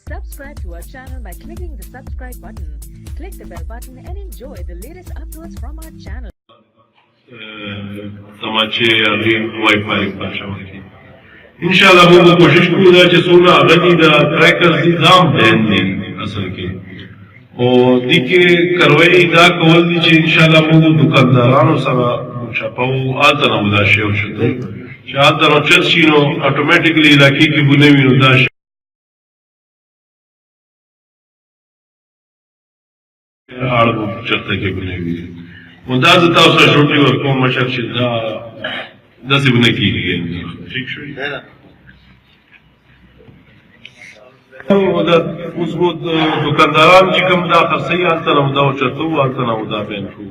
Subscribe to our channel by clicking the subscribe button. Click the bell button and enjoy the latest uploads from our channel. तमाचे अभी wifi पाशावल की इंशाल्लाह वो कोशिश करूंगा कि सोना अगली दा ट्रैकर्स दी दाम देन दी असल के और दिके करवाई दा कॉल दी कि इंशाल्लाह वो दुकानदारानो सरा छापाओ आतना उदा शेव शतो शादनो चर्चिनो ऑटोमेटिकली लाकी की बुनेवी नो दाश आड़ो चरते के बुनेवी मुदाज ताउसा छोटी और कौन मशक शिदा दस बुने की गई ठीक शो उदा उसको दुकानदारान जी कम दा खर्ची आता ना उदा चरतो आता ना उदा बेन को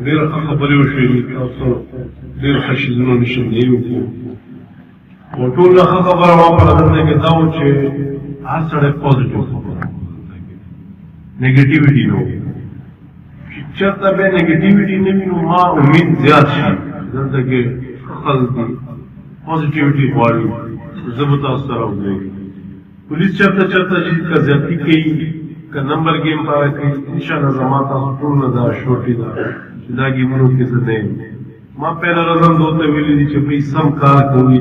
देर खबरी वशवी तो देर खशिदनो निशन नहीं को वो टोल खबर वहां पर अंदर के दाव छे आज सड़क पॉजिटिव नेगेटिविटी नो चरता बे नेगेटिविटी ने भी मां उम्मीद ज्यादा है जैसे कि खल्दी पॉजिटिविटी वाली जबता असर हो जाएगी पुलिस चरता चरता जी का ज्यादती की का नंबर गेम पावे कि इंशाल्लाह जमाता पूर्ण दा छोटी दा दागी मनो के सने मां पहला रजम दोते वेली दी छपी सम कार कोई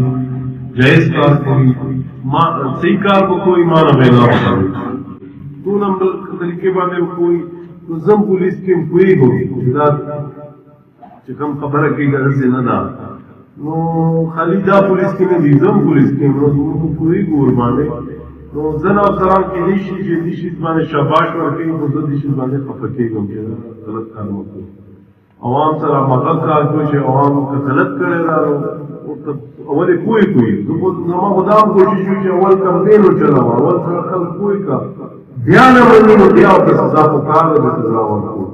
जायज कार कोई मां सही कार को कोई मान बेला तू नंबर तरीके बारे कोई तो जम पुलिस के कोई हो कम खबर की गरज से ना दा नो खाली दा पुलिस के ने जम पुलिस के नो कोई गोर माने तो जन और सराम की दिशी माने शाबाश और के तो दिशी माने खफके गम के गलत काम को आवाम सरा मगल का कुछ आवाम का गलत करे रहा तो अवले कोई तो नमा खुदाम कोशिश हुई अवल कंपेन हो चला अवल सरा कल कोई का ध्यान रखने को दिया और सजा को कार और सजा को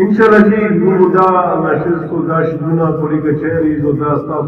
इंशाल्लाह जी मुदा नशिस को दाश दुना थोड़ी के चेहरे जो दास्ता